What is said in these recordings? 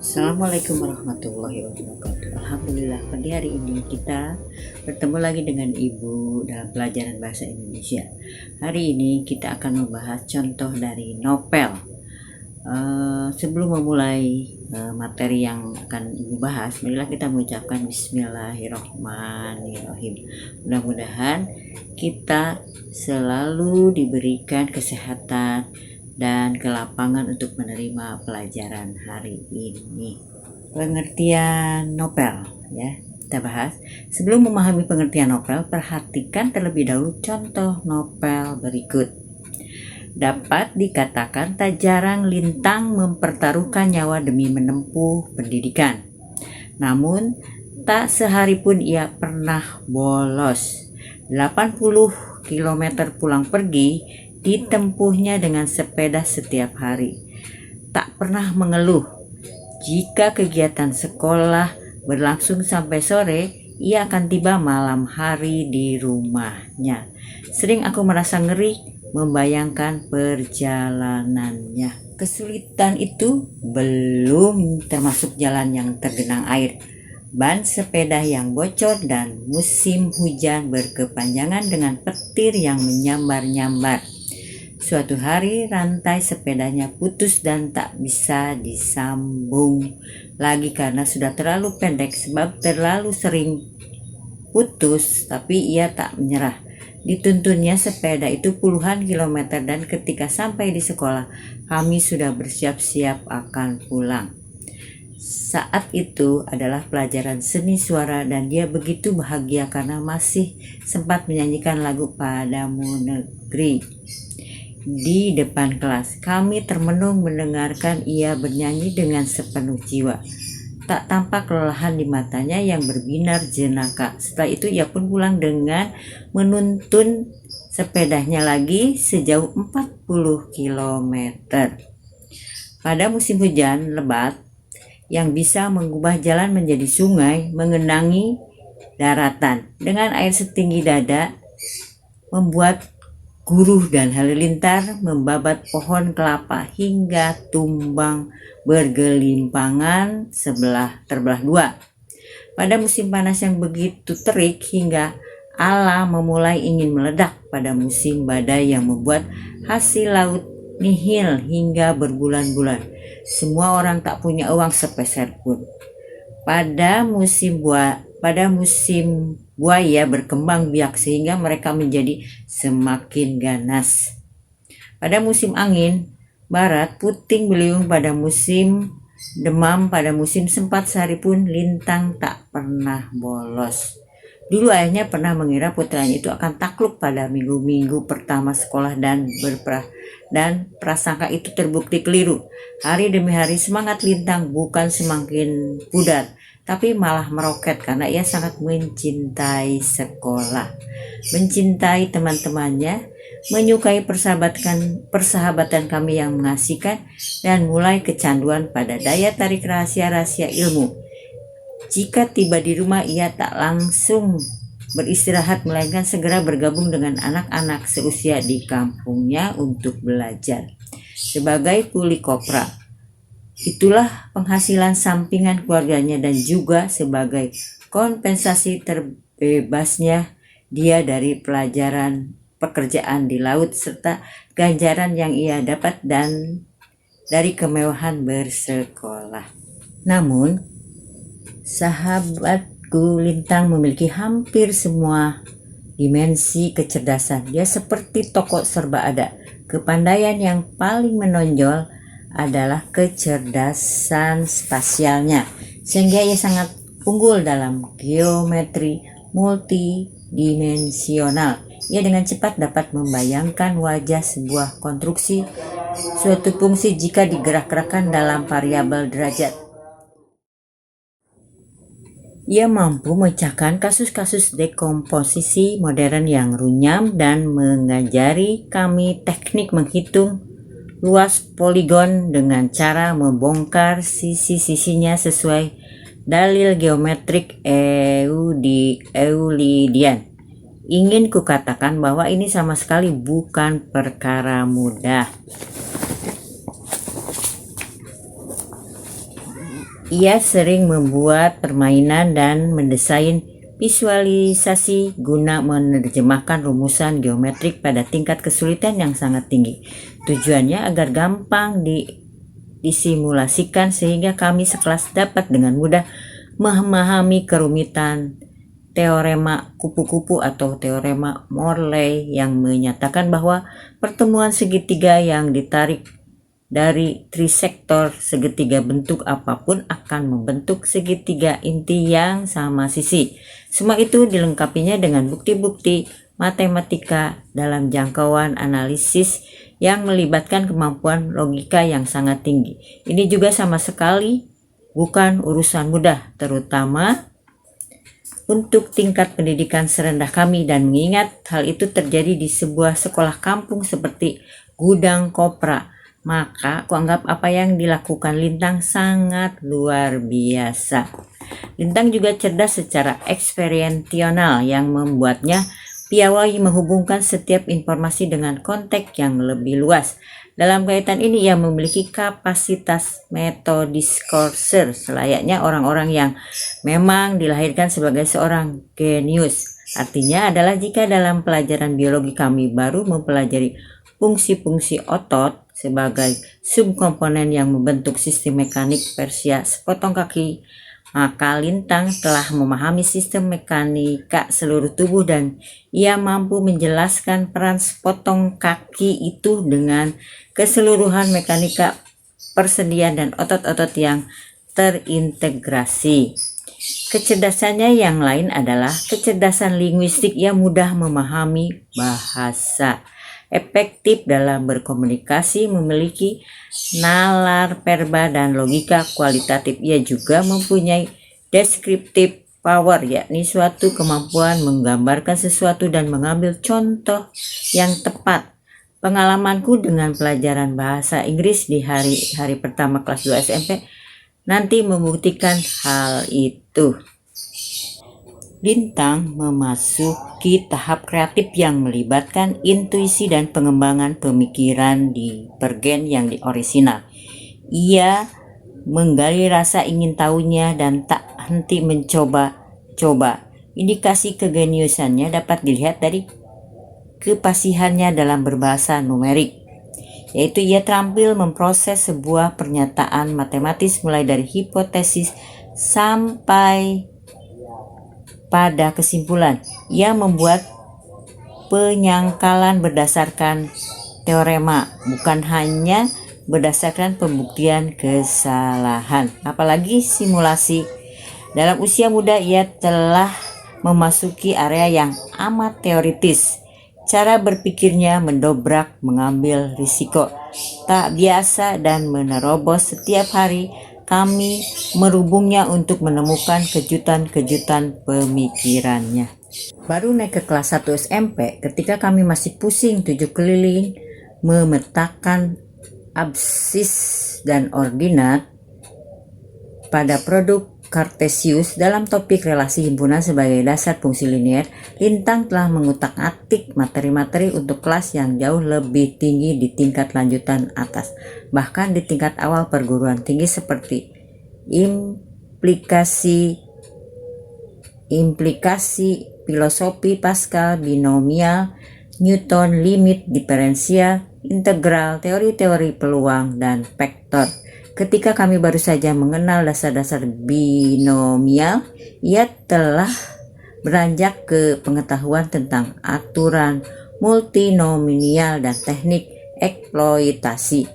Assalamualaikum warahmatullahi wabarakatuh. Alhamdulillah, pada hari ini kita bertemu lagi dengan Ibu dalam pelajaran bahasa Indonesia. Hari ini kita akan membahas contoh dari novel. Sebelum memulai materi yang akan Ibu bahas, marilah kita mengucapkan Bismillahirrahmanirrahim. Mudah-mudahan kita selalu diberikan kesehatan dan kelapangan untuk menerima pelajaran hari ini. Pengertian novel ya, kita bahas. Sebelum memahami pengertian novel, perhatikan terlebih dahulu contoh novel berikut. Dapat dikatakan tak jarang Lintang mempertaruhkan nyawa demi menempuh pendidikan. Namun tak sehari pun ia pernah bolos. 80 km pulang pergi ditempuhnya dengan sepeda setiap hari. Tak pernah mengeluh. Jika kegiatan sekolah berlangsung sampai sore, ia akan tiba malam hari di rumahnya. Sering aku merasa ngeri membayangkan perjalanannya. Kesulitan itu belum termasuk jalan yang tergenang air, ban sepeda yang bocor, dan musim hujan berkepanjangan dengan petir yang menyambar-nyambar. Suatu hari rantai sepedanya putus dan tak bisa disambung lagi karena sudah terlalu pendek sebab terlalu sering putus, tapi ia tak menyerah. Dituntunnya sepeda itu puluhan kilometer dan ketika sampai di sekolah kami sudah bersiap-siap akan pulang. Saat itu adalah pelajaran seni suara dan dia begitu bahagia karena masih sempat menyanyikan lagu Padamu Negeri. Di depan kelas, kami termenung mendengarkan ia bernyanyi dengan sepenuh jiwa. Tak tampak kelelahan di matanya yang berbinar jenaka. Setelah itu ia pun pulang dengan menuntun sepedanya lagi sejauh 40 km. Pada musim hujan lebat yang bisa mengubah jalan menjadi sungai mengenangi daratan dengan air setinggi dada, membuat Guru dan halilintar membabat pohon kelapa hingga tumbang bergelimpangan terbelah dua. Pada musim panas yang begitu terik hingga Allah memulai ingin meledak, pada musim badai yang membuat hasil laut nihil hingga berbulan-bulan. Semua orang tak punya uang sepeser pun. Pada musim buaya berkembang biak sehingga mereka menjadi semakin ganas. Pada musim angin barat puting beliung, pada musim demam, pada musim sempat sehari pun Lintang tak pernah bolos. Dulu ayahnya pernah mengira putranya itu akan takluk pada minggu-minggu pertama sekolah dan prasangka itu terbukti keliru. Hari demi hari semangat Lintang bukan semakin pudar, tapi malah meroket karena ia sangat mencintai sekolah, mencintai teman-temannya, menyukai persahabatan kami yang mengasihkan, dan mulai kecanduan pada daya tarik rahasia-rahasia ilmu. Jika tiba di rumah, ia tak langsung beristirahat, melainkan segera bergabung dengan anak-anak seusia di kampungnya untuk belajar. Sebagai kuli kopra, itulah penghasilan sampingan keluarganya dan juga sebagai kompensasi terbebasnya dia dari pekerjaan di laut serta ganjaran yang ia dapat dan dari kemewahan bersekolah. Namun sahabatku Lintang memiliki hampir semua dimensi kecerdasan. Dia seperti tokoh serba ada. Kepandaian yang paling menonjol adalah kecerdasan spasialnya, sehingga ia sangat unggul dalam geometri multidimensional. Ia dengan cepat dapat membayangkan wajah sebuah konstruksi, suatu fungsi jika digerak-gerakkan dalam variabel derajat. Ia mampu memecahkan kasus-kasus dekomposisi modern yang runyam dan mengajari kami teknik menghitung luas poligon dengan cara membongkar sisi-sisinya sesuai dalil geometrik Eulidian. Ingin kukatakan bahwa ini sama sekali bukan perkara mudah. Ia sering membuat permainan dan mendesain visualisasi guna menerjemahkan rumusan geometrik pada tingkat kesulitan yang sangat tinggi. Tujuannya agar gampang disimulasikan sehingga kami sekelas dapat dengan mudah memahami kerumitan teorema kupu-kupu atau teorema Morley yang menyatakan bahwa pertemuan segitiga yang ditarik dari trisektor segitiga bentuk apapun akan membentuk segitiga inti yang sama sisi. Semua itu dilengkapinya dengan bukti-bukti matematika dalam jangkauan analisis yang melibatkan kemampuan logika yang sangat tinggi. Ini juga sama sekali bukan urusan mudah, terutama untuk tingkat pendidikan serendah kami, dan mengingat hal itu terjadi di sebuah sekolah kampung seperti Gudang Kopra, maka kuanggap apa yang dilakukan Lintang sangat luar biasa. Lintang juga cerdas secara eksperiensional yang membuatnya piawai menghubungkan setiap informasi dengan konteks yang lebih luas. Dalam kaitan ini ia memiliki kapasitas metodiskurser selayaknya orang-orang yang memang dilahirkan sebagai seorang genius. Artinya adalah jika dalam pelajaran biologi kami baru mempelajari fungsi-fungsi otot sebagai subkomponen yang membentuk sistem mekanik Persia sepotong kaki, maka Lintang telah memahami sistem mekanika seluruh tubuh dan ia mampu menjelaskan peran sepotong kaki itu dengan keseluruhan mekanika persendian dan otot-otot yang terintegrasi. Kecerdasannya yang lain adalah kecerdasan linguistik yang mudah memahami bahasa, efektif dalam berkomunikasi, memiliki nalar verba dan logika kualitatif. Ia juga mempunyai descriptive power, yakni suatu kemampuan menggambarkan sesuatu dan mengambil contoh yang tepat. Pengalamanku dengan pelajaran bahasa Inggris di hari pertama kelas 2 SMP nanti membuktikan hal itu. Lintang memasuki tahap kreatif yang melibatkan intuisi dan pengembangan pemikiran di pergen yang orisinal. Ia menggali rasa ingin tahunya dan tak henti mencoba-coba. Indikasi kegeniusannya dapat dilihat dari kepasihannya dalam berbahasa numerik, yaitu ia terampil memproses sebuah pernyataan matematis mulai dari hipotesis sampai pada kesimpulan. Ia membuat penyangkalan berdasarkan teorema, bukan hanya berdasarkan pembuktian kesalahan, apalagi simulasi. Dalam usia muda ia telah memasuki area yang amat teoritis. Cara berpikirnya mendobrak, mengambil risiko tak biasa dan menerobos. Setiap hari kami merubungnya untuk menemukan kejutan-kejutan pemikirannya. Baru naik ke kelas 1 SMP, ketika kami masih pusing 7 keliling memetakan absis dan ordinat pada produk Cartesius dalam topik relasi himpunan sebagai dasar fungsi linear, Lintang telah mengutak-atik materi-materi untuk kelas yang jauh lebih tinggi di tingkat lanjutan atas, bahkan di tingkat awal perguruan tinggi seperti implikasi filosofi Pascal, binomial, Newton, limit, diferensial, integral, teori-teori peluang, dan vektor. Ketika kami baru saja mengenal dasar-dasar binomial, ia telah beranjak ke pengetahuan tentang aturan multinomial dan teknik eksploitasi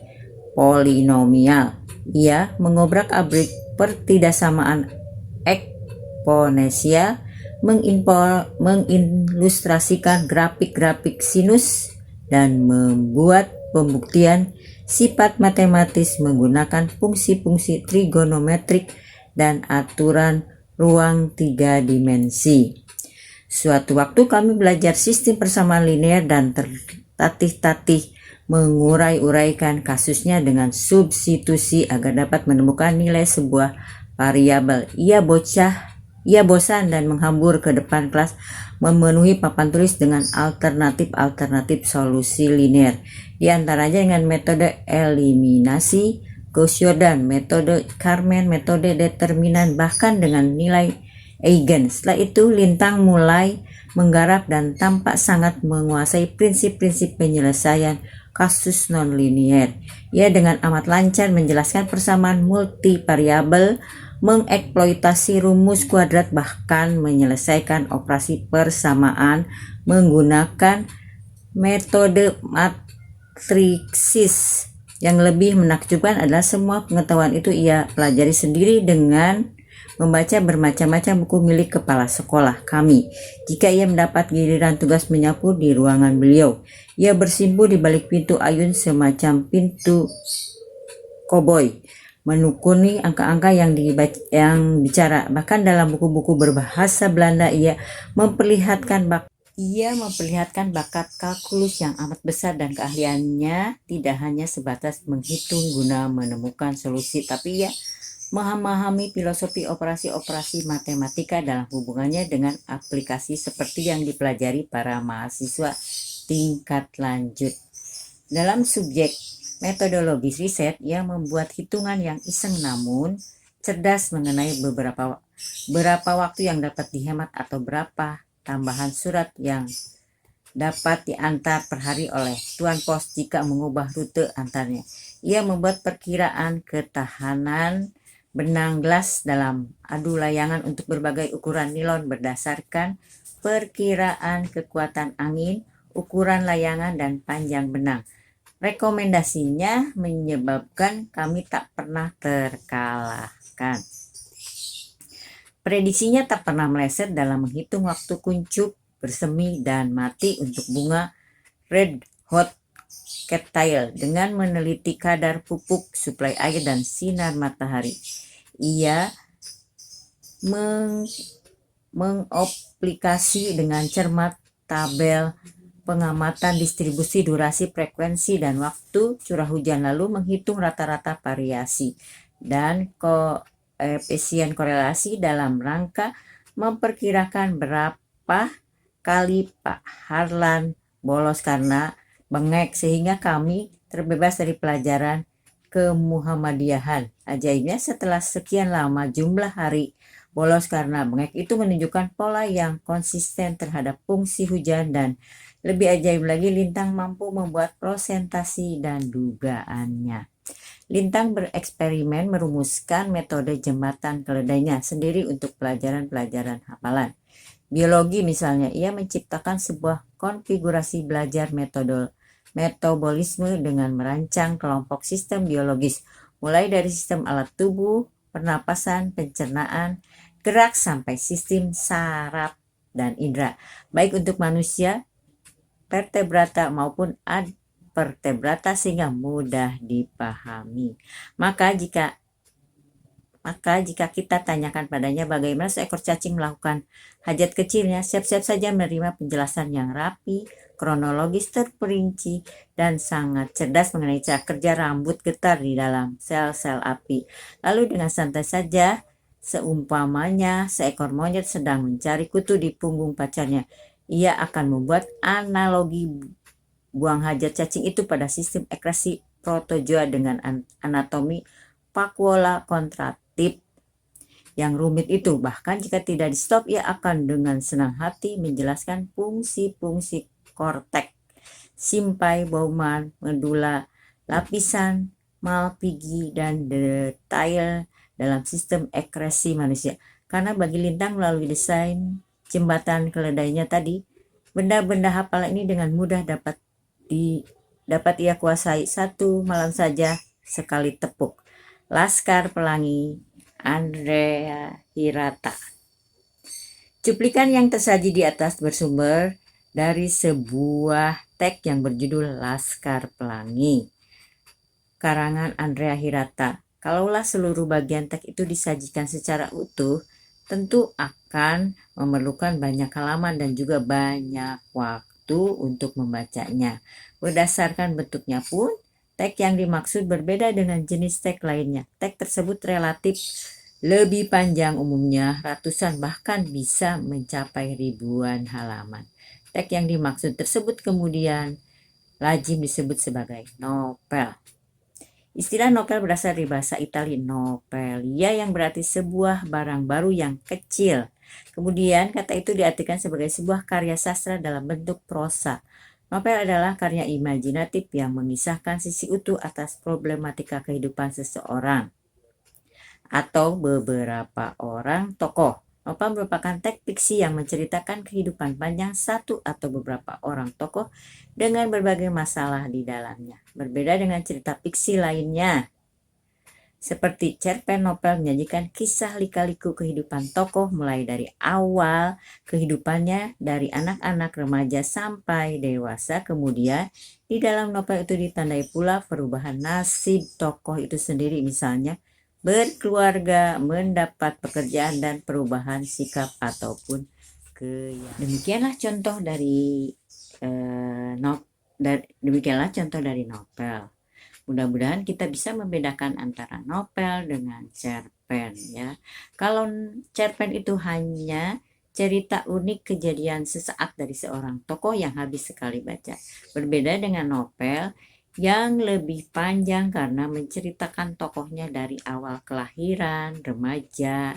polinomial. Ia mengobrak-abrik pertidaksamaan eksponensial, mengilustrasikan grafik-grafik sinus, dan membuat pembuktian sifat matematis menggunakan fungsi-fungsi trigonometrik dan aturan ruang 3 dimensi. Suatu waktu kami belajar sistem persamaan linear dan tertatih-tatih mengurai-uraikan kasusnya dengan substitusi agar dapat menemukan nilai sebuah variabel. Ia bosan dan menghambur ke depan kelas, memenuhi papan tulis dengan alternatif solusi linear, di antaranya dengan metode eliminasi, Gauss-Jordan, metode Karman, metode determinan, bahkan dengan nilai eigen. Setelah itu Lintang mulai menggarap dan tampak sangat menguasai prinsip-prinsip penyelesaian kasus nonlinier. Ia dengan amat lancar menjelaskan persamaan multivariabel, mengeksploitasi rumus kuadrat, bahkan menyelesaikan operasi persamaan menggunakan metode matrisis. Yang lebih menakjubkan adalah semua pengetahuan itu ia pelajari sendiri dengan membaca bermacam-macam buku milik kepala sekolah kami. Jika ia mendapat giliran tugas menyapu di ruangan beliau, ia bersimpu di balik pintu ayun semacam pintu koboi, menekuni angka-angka yang bicara. Bahkan dalam buku-buku berbahasa Belanda ia memperlihatkan bakat kalkulus yang amat besar, dan keahliannya tidak hanya sebatas menghitung guna menemukan solusi, tapi ia memahami filosofi operasi-operasi matematika dalam hubungannya dengan aplikasi seperti yang dipelajari para mahasiswa tingkat lanjut. Dalam subjek metodologis riset, ia membuat hitungan yang iseng namun cerdas mengenai berapa waktu yang dapat dihemat atau berapa tambahan surat yang dapat diantar per hari oleh tuan pos jika mengubah rute antarnya. Ia membuat perkiraan ketahanan benang gelas dalam adu layangan untuk berbagai ukuran nilon berdasarkan perkiraan kekuatan angin, ukuran layangan, dan panjang benang. Rekomendasinya menyebabkan kami tak pernah terkalahkan. Prediksinya tak pernah meleset dalam menghitung waktu kuncup, bersemi, dan mati untuk bunga red hot cattail dengan meneliti kadar pupuk, suplai air, dan sinar matahari. Ia mengaplikasi dengan cermat tabel pengamatan distribusi, durasi, frekuensi, dan waktu curah hujan, lalu menghitung rata-rata variasi dan koefisien korelasi dalam rangka memperkirakan berapa kali Pak Harlan bolos karena bengek, sehingga kami terbebas dari pelajaran kemuhammadiyahan. Ajaibnya, setelah sekian lama jumlah hari bolos karena bengek itu menunjukkan pola yang konsisten terhadap fungsi hujan, dan lebih ajaib lagi, Lintang mampu membuat prosentasi dan dugaannya. Lintang bereksperimen merumuskan metode jembatan keledainya sendiri untuk pelajaran-pelajaran hafalan. Biologi misalnya, ia menciptakan sebuah konfigurasi belajar metabolisme dengan merancang kelompok sistem biologis, mulai dari sistem alat tubuh, pernapasan, pencernaan, gerak, sampai sistem saraf dan indera, baik untuk manusia, vertebrata maupun advertebrata, sehingga mudah dipahami. Maka jika kita tanyakan padanya bagaimana seekor cacing melakukan hajat kecilnya, siap-siap saja menerima penjelasan yang rapi, kronologis, terperinci, dan sangat cerdas mengenai cara kerja rambut getar di dalam sel-sel api. Lalu dengan santai saja, seumpamanya seekor monyet sedang mencari kutu di punggung pacarnya, ia akan membuat analogi buang hajat cacing itu pada sistem ekrasi protozoa dengan anatomi vakuola kontraktif yang rumit itu. Bahkan jika tidak di stop, ia akan dengan senang hati menjelaskan fungsi-fungsi korteks, simpai, Bowman, medula, lapisan, Malpighi, dan detail dalam sistem ekresi manusia. Karena bagi Lintang, melalui desain jembatan keledainya tadi, benda-benda hafalan ini dengan mudah dapat ia kuasai satu malam saja sekali tepuk. Laskar Pelangi, Andrea Hirata. Cuplikan yang tersaji di atas bersumber dari sebuah teks yang berjudul Laskar Pelangi, karangan Andrea Hirata. Kalaulah seluruh bagian teks itu disajikan secara utuh, tentu akan memerlukan banyak halaman dan juga banyak waktu untuk membacanya. Berdasarkan bentuknya pun, teks yang dimaksud berbeda dengan jenis teks lainnya. Teks tersebut relatif lebih panjang, umumnya ratusan bahkan bisa mencapai ribuan halaman. Teks yang dimaksud tersebut kemudian lazim disebut sebagai novel. Istilah novel berasal dari bahasa Italia novelia yang berarti sebuah barang baru yang kecil. Kemudian kata itu diartikan sebagai sebuah karya sastra dalam bentuk prosa. Novel adalah karya imajinatif yang mengisahkan sisi utuh atas problematika kehidupan seseorang atau beberapa orang tokoh. Novel merupakan teks fiksi yang menceritakan kehidupan panjang satu atau beberapa orang tokoh dengan berbagai masalah di dalamnya. Berbeda dengan cerita fiksi lainnya, seperti cerpen novel menyajikan kisah lika-liku kehidupan tokoh mulai dari awal kehidupannya dari anak-anak remaja sampai dewasa. Kemudian di dalam novel itu ditandai pula perubahan nasib tokoh itu sendiri, misalnya berkeluarga, mendapat pekerjaan, dan perubahan sikap ataupun keyakinan. Demikianlah contoh dari novel. Mudah-mudahan kita bisa membedakan antara novel dengan cerpen ya. Kalau cerpen itu hanya cerita unik kejadian sesaat dari seorang tokoh yang habis sekali baca. Berbeda dengan novel yang lebih panjang karena menceritakan tokohnya dari awal kelahiran, remaja,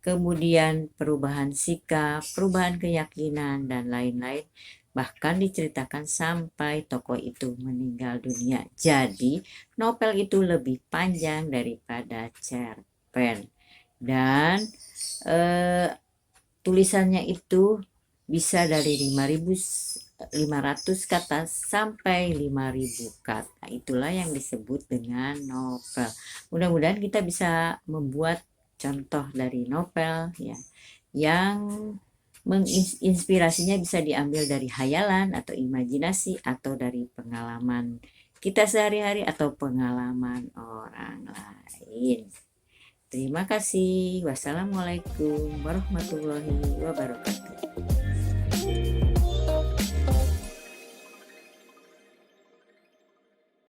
kemudian perubahan sikap, perubahan keyakinan, dan lain-lain. Bahkan diceritakan sampai tokoh itu meninggal dunia. Jadi, novel itu lebih panjang daripada cerpen. Dan tulisannya itu bisa dari 5.500 kata sampai 5.000 kata. Itulah yang disebut dengan novel. Mudah-mudahan kita bisa membuat contoh dari novel ya, yang menginspirasinya bisa diambil dari hayalan atau imajinasi atau dari pengalaman kita sehari-hari atau pengalaman orang lain. Terima kasih. Wassalamualaikum warahmatullahi wabarakatuh.